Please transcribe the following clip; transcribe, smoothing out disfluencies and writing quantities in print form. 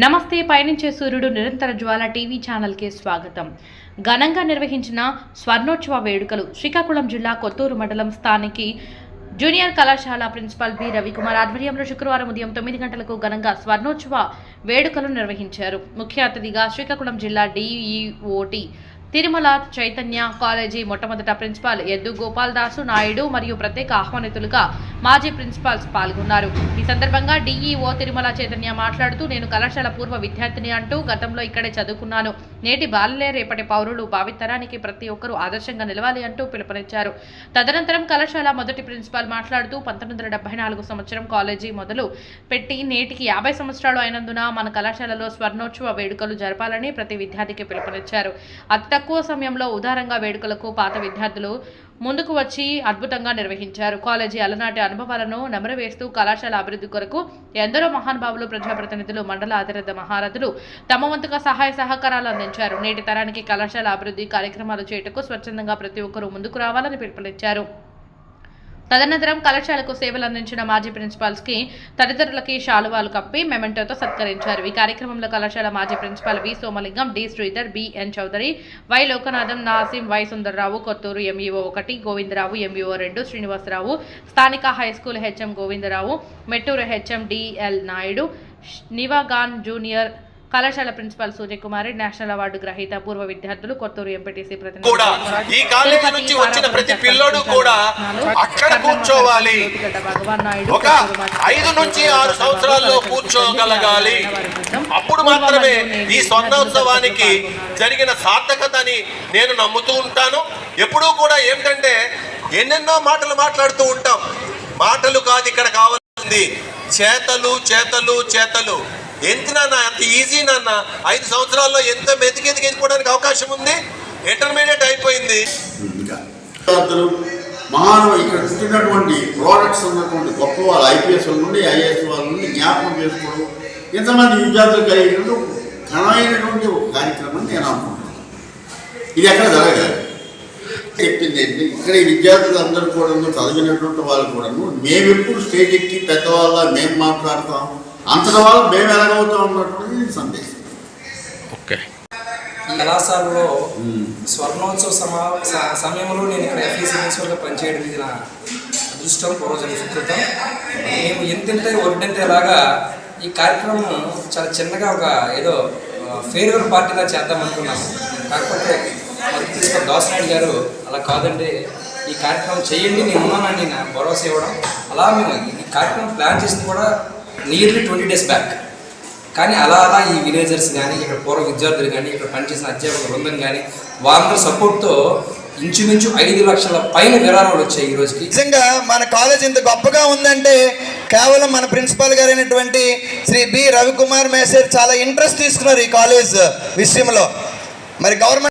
నమస్తే పయనించే సూర్యుడు నిరంతర జ్వాల టీవీ ఛానల్కి స్వాగతం. ఘనంగా నిర్వహించిన స్వర్ణోత్సవ వేడుకలు శ్రీకాకుళం జిల్లా కొత్తూరు మండలం స్థానిక జూనియర్ కళాశాల ప్రిన్సిపల్ బి రవికుమార్ ఆధ్వర్యంలో శుక్రవారం ఉదయం 9 గంటలకు ఘనంగా స్వర్ణోత్సవ వేడుకలు నిర్వహించారు. ముఖ్య అతిథిగా శ్రీకాకుళం జిల్లా డిఈఓటి తిరుమల చైతన్య కాలేజీ మొట్టమొదట ప్రిన్సిపాల్ ఎద్దు గోపాల్ దాసు నాయుడు మరియు ప్రత్యేక ఆహ్వానితులుగా మాజీ ప్రిన్సిపాల్స్ పాల్గొన్నారు. ఈ సందర్భంగా డిఈఓ తిరుమల చైతన్య మాట్లాడుతూ, నేను కళాశాల పూర్వ విద్యార్థిని అంటూ గతంలో ఇక్కడే చదువుకున్నాను. నేటి బాలలే రేపటి పౌరులు, భావితరానికి ప్రతి ఒక్కరూ ఆదర్శంగా నిలవాలి అంటూ పిలుపునిచ్చారు. తదనంతరం కళాశాల మొదటి ప్రిన్సిపాల్ మాట్లాడుతూ, 1974 సంవత్సరం కాలేజీ మొదలు పెట్టి నేటికి 50 సంవత్సరాలు అయినందున మన కళాశాలలో స్వర్ణోత్సవ వేడుకలు జరపాలని ప్రతి విద్యార్థికి పిలుపునిచ్చారు. అతి తక్కువ సమయంలో ఉదారంగా వేడుకలకు పాత విద్యార్థులు ముందుకు వచ్చి అద్భుతంగా నిర్వహించారు. కాలేజీ అలనాటి అనుభవాలను నెమరవేస్తూ కళాశాల అభివృద్ధి కొరకు ఎందరో మహానుభావులు, ప్రజాప్రతినిధులు, మండల ఆధారిత మహారథులు తమ వంతుగా సహాయ సహకారాలు అందించారు. నేటి తరానికి కళాశాల అభివృద్ధి కార్యక్రమాలు చేయటకు స్వచ్ఛందంగా ప్రతి ఒక్కరూ ముందుకు రావాలని పిలుపునిచ్చారు. తదనంతరం కళాశాలకు సేవలు అందించిన మాజీ ప్రిన్సిపాల్స్ కి తదితరులకి శాలువాలు కప్పి మెమెంటోతో సత్కరించారు. ఈ కార్యక్రమంలో కళాశాల మాజీ principal V Somalingam, D Sridhar, BN Chowdary, Y Lokanatham, Nasim, Y Sundararao, Kothuru MEO 1 Govindarao, MEO 2 Srinivasarao, స్థానిక high school HM Govindarao, Metturu HM DL Naidu, Nivagan junior కళాశాల ప్రిన్సిపల్ సూర్యకుమారి, నేషనల్ అవార్డు గ్రహీత పూర్వ విద్యార్థులు, కొత్తూరు ఎంపీటీసీ ప్రతినిధి ఈ కాలేజీ నుంచి వచ్చిన ప్రతి పిల్లోడు కూడా అక్కడ కూర్చోవాలి. ఒక 5 నుంచి 6 సంవత్సరాల్లో కూర్చోగలగాలి. అప్పుడు మాత్రమే ఈ స్వర్ణోత్సవానికి జరిగిన సార్థకతని నేను నమ్ముతూ ఉంటాను. ఎప్పుడూ కూడా ఏమిటంటే ఎన్నెన్నో మాటలు మాట్లాడుతూ ఉంటాం. మాటలు కాదు ఇక్కడ కావాల్సింది, చేతలు చేతలు చేతలు. ఎంత నాన్న, అంత ఈజీ నాన్న. 5 సంవత్సరాల్లో ఎంత ఎదిగిపోవడానికి అవకాశం ఉంది. ఇంటర్మీడియట్ అయిపోయింది. మహాను ఇక్కడ పుట్టినటువంటి ప్రోడక్ట్స్ ఉన్నటువంటి గొప్ప వాళ్ళు, ఐపీఎస్ వాళ్ళ నుండి ఐఏఎస్ వాళ్ళ నుండి జ్ఞాపకం చేసుకోవడం, ఎంతమంది విద్యార్థులు కలిగినట్టు ఘనమైనటువంటి ఒక కార్యక్రమం నేను అనుకుంటున్నాను. ఇది ఎక్కడ జరగాలి చెప్పింది ఏంటి, ఇక్కడ ఈ విద్యార్థులు అందరూ కూడా చదివినటువంటి వాళ్ళు కూడా మేమెప్పుడు స్టేజ్ ఎక్కి పెద్దవాళ్ళ మేము మాట్లాడతాం, అంతటి వాళ్ళు మేము ఎలాగవుతాం అన్నటువంటి సందేశం. ఓకే, ఈ కళాశాలలో స్వర్ణోత్సవ సమయంలో నేను ఇక్కడ ఎఫ్ఈసీ ప్రిన్సిపల్గా పనిచేయడం ఇది నా అదృష్టం, పూర్వజన్మ సుకృతం. మేము ఎంతెంత ఒడ్డంతేలాగా ఈ కార్యక్రమం చాలా చిన్నగా ఒక ఏదో ఫేర్వెల్ పార్టీలా చేద్దాం అనుకున్నాము. కాకపోతే మొదటి ప్రిన్సిపల్ దాసనాయుడు గారు అలా కాదండి, ఈ కార్యక్రమం చేయండి, నేను ఉన్నానని నా భరోసా ఇవ్వడం. అలా మేము ఈ కార్యక్రమం ప్లాన్ చేసింది కూడా నియర్లీ 20 days బ్యాక్. కానీ అలా ఈ విలేజర్స్ కానీ, ఇక్కడ పూర్వ విద్యార్థులు కానీ, ఇక్కడ పనిచేసిన అధ్యాపక బృందం కానీ వాళ్ళ సపోర్ట్తో ఇంచుమించు 5 లక్షల పైన విరాళాలు వచ్చాయి ఈ రోజుకి. నిజంగా మన కాలేజ్ ఇంత గొప్పగా ఉందంటే కేవలం మన ప్రిన్సిపాల్ గారైనటువంటి శ్రీ బి రవికుమార్ మేసర్ చాలా ఇంట్రెస్ట్ తీసుకున్నారు ఈ కాలేజ్ విషయంలో. మరి గవర్నమెంట్